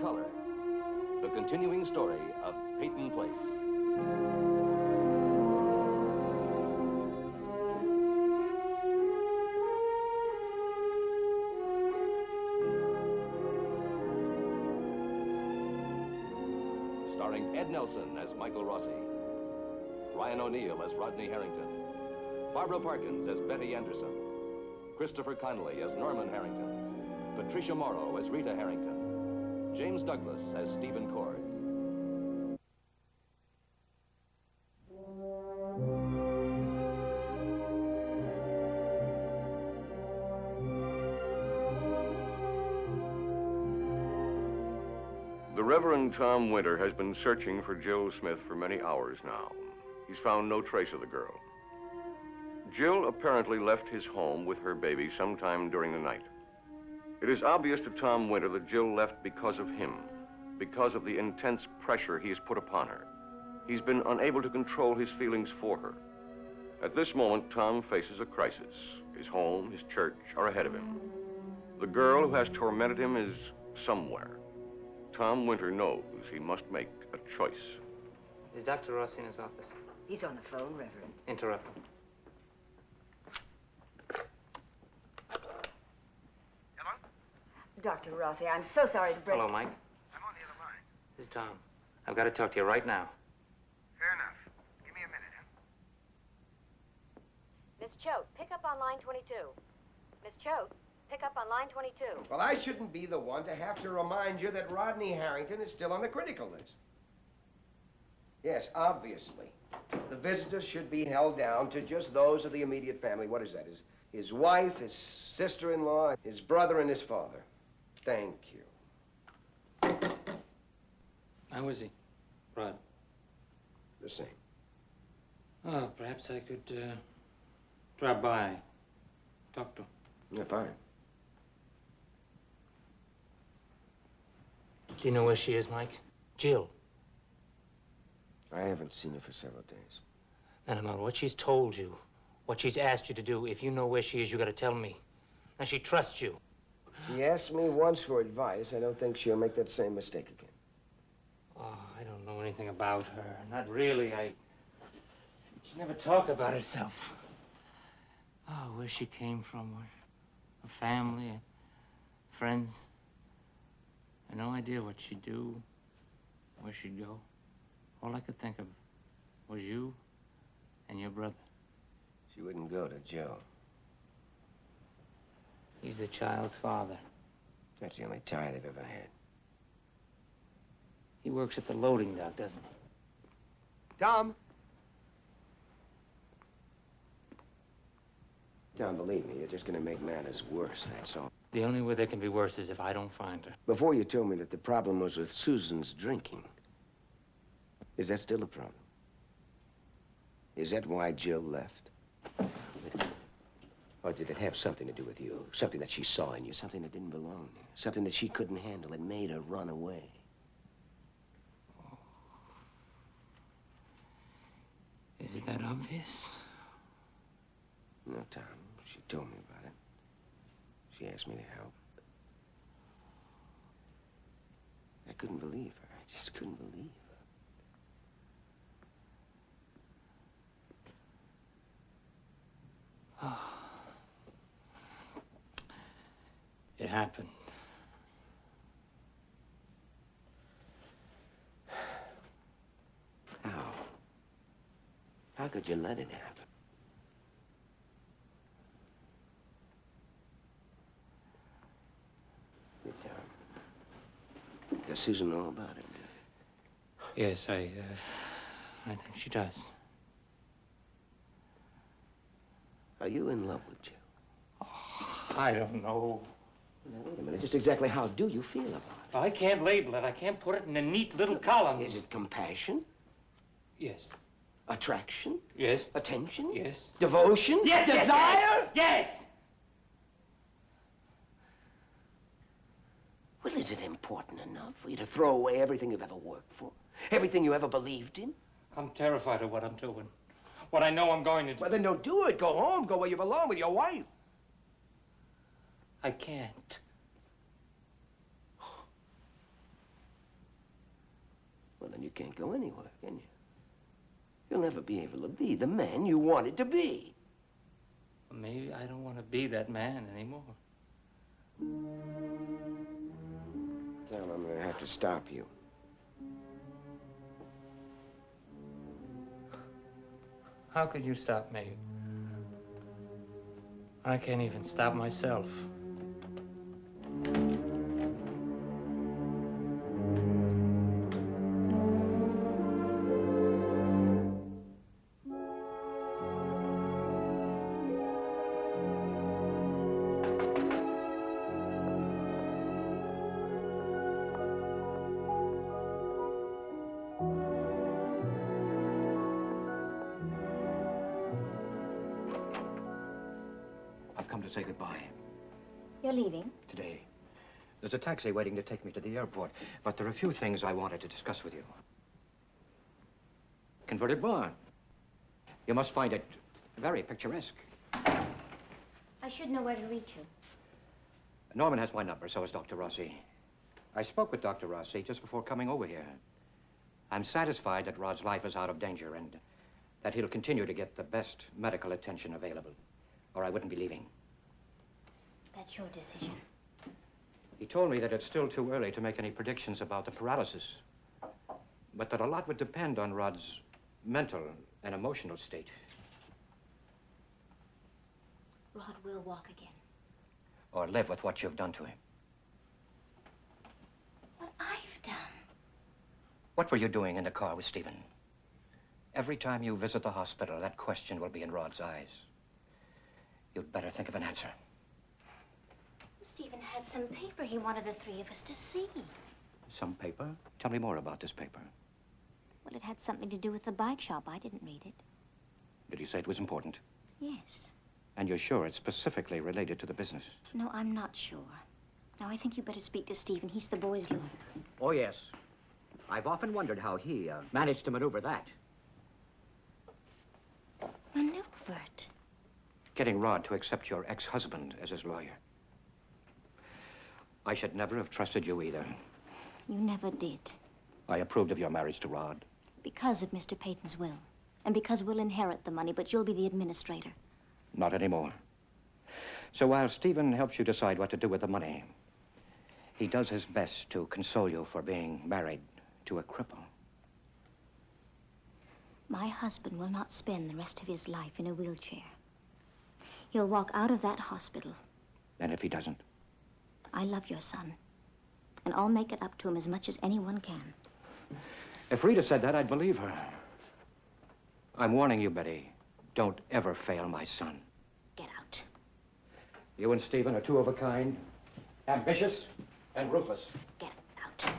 color. The continuing story of Peyton Place. Starring Ed Nelson as Michael Rossi, Ryan O'Neal as Rodney Harrington, Barbara Parkins as Betty Anderson, Christopher Connolly as Norman Harrington, Patricia Morrow as Rita Harrington, James Douglas as Stephen Cord. The Reverend Tom Winter has been searching for Jill Smith for many hours now. He's found no trace of the girl. Jill apparently left his home with her baby sometime during the night. It is obvious to Tom Winter that Jill left because of him, because of the intense pressure he has put upon her. He's been unable to control his feelings for her. At this moment, Tom faces a crisis. His home, his church are ahead of him. The girl who has tormented him is somewhere. Tom Winter knows he must make a choice. Is Dr. Rossi in his office? He's on the phone, Reverend. Interrupt him. Hello? Dr. Rossi, I'm so sorry to break... Hello, Mike. I'm on the other line. This is Tom. I've got to talk to you right now. Fair enough. Give me a minute. Miss Choate, pick up on line 22. Miss Choate, pick up on line 22. Well, I shouldn't be the one to have to remind you that Rodney Harrington is still on the critical list. Yes, obviously. The visitors should be held down to just those of the immediate family. What is that? His wife, his sister-in-law, his brother, and his father. Thank you. How is he, Rod? The same. Oh, perhaps I could drop by, talk to him. Yeah, fine. Do you know where she is, Mike? Jill. I haven't seen her for several days. Now, no matter what she's told you, what she's asked you to do, if you know where she is, you got to tell me. Now, she trusts you. She asked me once for advice. I don't think she'll make that same mistake again. Oh, I don't know anything about her. Not really. She never talked about herself. Oh, where she came from, her family, her friends. I had no idea what she'd do, where she'd go. All I could think of was you and your brother. She wouldn't go to Joe. He's the child's father. That's the only tie they've ever had. He works at the loading dock, doesn't he? Tom! Tom, believe me, you're just gonna make matters worse, that's all. The only way they can be worse is if I don't find her. Before you told me that the problem was with Susan's drinking. Is that still a problem? Is that why Jill left? Or did it have something to do with you? Something that she saw in you, something that didn't belong there, something that she couldn't handle that made her run away? Oh. Is it that obvious? No, Tom. She told me about it. She asked me to help. I couldn't believe her. I just couldn't believe her. Oh. It happened. How? How could you let it happen? Does Susan know about it? Yes, I think she does. Are you in love with Jill? Oh, I don't know. Now, wait a minute. Just exactly how do you feel about it? I can't label it. I can't put it in a neat little column. Is it compassion? Yes. Attraction? Yes. Attention? Yes. Devotion? Yes. Desire? Yes. Well, is it important enough for you to throw away everything you've ever worked for? Everything you ever believed in? I'm terrified of what I'm doing. What I know I'm going to do. Well, then don't do it. Go home. Go where you belong with your wife. I can't. you can't go anywhere, can you? You'll never be able to be the man you wanted to be. Maybe I don't want to be that man anymore. Sam, I'm going to have to stop you. How could you stop me? I can't even stop myself. I've come to say goodbye. You're leaving? Today. There's a taxi waiting to take me to the airport, but there are a few things I wanted to discuss with you. Converted barn. You must find it very picturesque. I should know where to reach you. Norman has my number, so has Dr. Rossi. I spoke with Dr. Rossi just before coming over here. I'm satisfied that Rod's life is out of danger and that he'll continue to get the best medical attention available, or I wouldn't be leaving. That's your decision. He told me that it's still too early to make any predictions about the paralysis, but that a lot would depend on Rod's mental and emotional state. Rod will walk again. Or live with what you've done to him. What I've done? What were you doing in the car with Stephen? Every time you visit the hospital, that question will be in Rod's eyes. You'd better think of an answer. Stephen had some paper he wanted the three of us to see. Some paper? Tell me more about this paper. Well, it had something to do with the bike shop. I didn't read it. Did he say it was important? Yes. And you're sure it's specifically related to the business? No, I'm not sure. Now, I think you better speak to Stephen. He's the boy's lawyer. Oh, yes. I've often wondered how he managed to maneuver that. Maneuvered? Getting Rod to accept your ex-husband as his lawyer. I should never have trusted you either. You never did. I approved of your marriage to Rod. Because of Mr. Peyton's will. And because we'll inherit the money, but you'll be the administrator. Not anymore. So while Stephen helps you decide what to do with the money, he does his best to console you for being married to a cripple. My husband will not spend the rest of his life in a wheelchair. He'll walk out of that hospital. And if he doesn't? I love your son. And I'll make it up to him as much as anyone can. If Rita said that, I'd believe her. I'm warning you, Betty. Don't ever fail my son. Get out. You and Stephen are two of a kind. Ambitious and ruthless. Get out.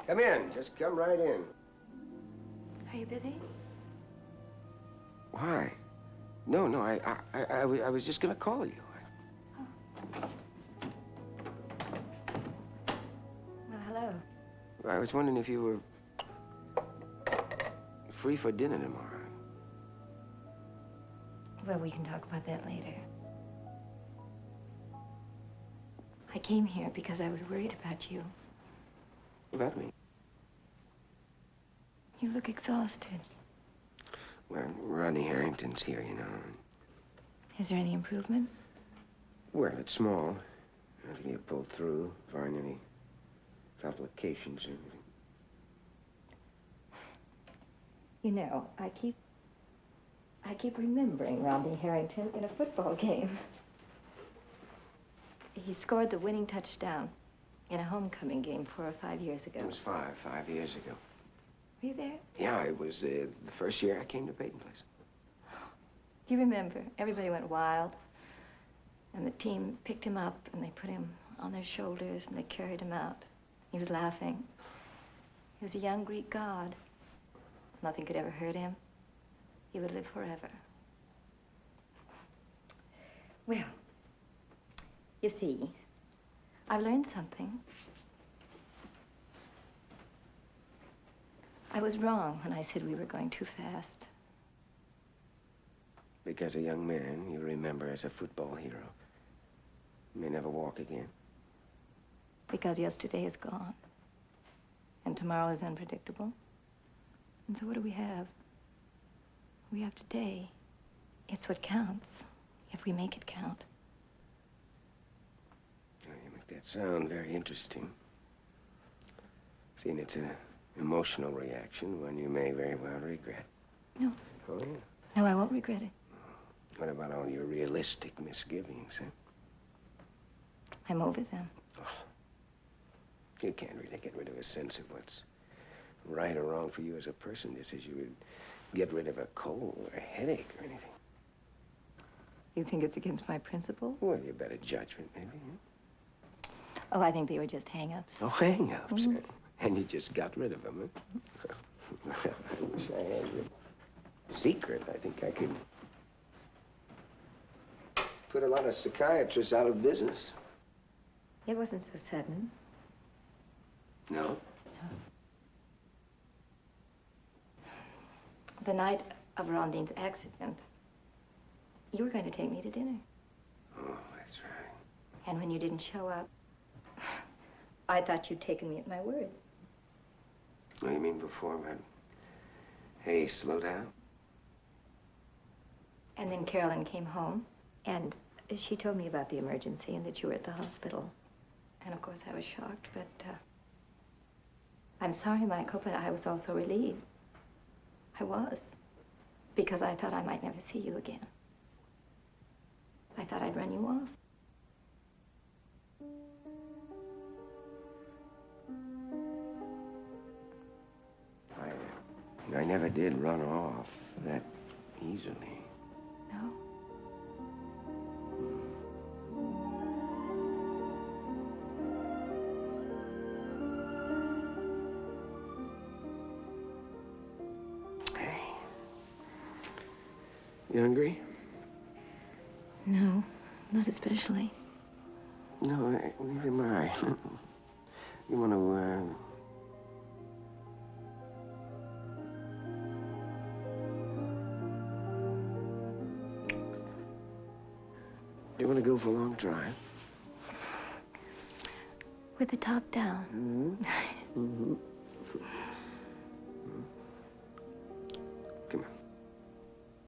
Come in. Just come right in. Are you busy? Why? No, I was just going to call you. Well, hello. I was wondering if you were free for dinner tomorrow. Well, we can talk about that later. I came here because I was worried about you. About me? You look exhausted. Well, Rodney Harrington's here, you know. Is there any improvement? Well, it's small. I think you pull through, find any complications or anything. You know, I keep remembering Rodney Harrington in a football game. He scored the winning touchdown in a homecoming game 4 or 5 years ago. It was five years ago. Were you there? Yeah, it was the first year I came to Peyton Place. Do you remember? Everybody went wild, and the team picked him up, and they put him on their shoulders, and they carried him out. He was laughing. He was a young Greek god. Nothing could ever hurt him. He would live forever. Well, you see, I've learned something. I was wrong when I said we were going too fast. Because a young man you remember as a football hero may never walk again. Because yesterday is gone. And tomorrow is unpredictable. And so what do we have? We have today. It's what counts, if we make it count. Well, you make that sound very interesting. Seeing it's an emotional reaction, one you may very well regret. No. Oh, yeah? No, I won't regret it. What about all your realistic misgivings, huh? I'm over them. Oh. You can't really get rid of a sense of what's right or wrong for you as a person, just as you would get rid of a cold or a headache or anything. You think it's against my principles? Well, you better judgment, maybe, huh? Oh, I think they were just hang-ups. Oh, hang-ups, huh? And you just got rid of them, huh? Well, I wish I had your secret. I think I could put a lot of psychiatrists out of business. It wasn't so sudden. No? The night of Rondine's accident, you were going to take me to dinner. Oh, that's right. And when you didn't show up, I thought you'd taken me at my word. Oh, you mean before, but... Hey, slow down. And then Carolyn came home, and she told me about the emergency and that you were at the hospital. And of course I was shocked, but I'm sorry, Michael, but I was also relieved. I was, because I thought I might never see you again. I thought I'd run you off. I never did run off that easily. No? Hey. You hungry? No, not especially. No, neither am I. You want to, You want to go for a long drive? With the top down. Mm-hmm.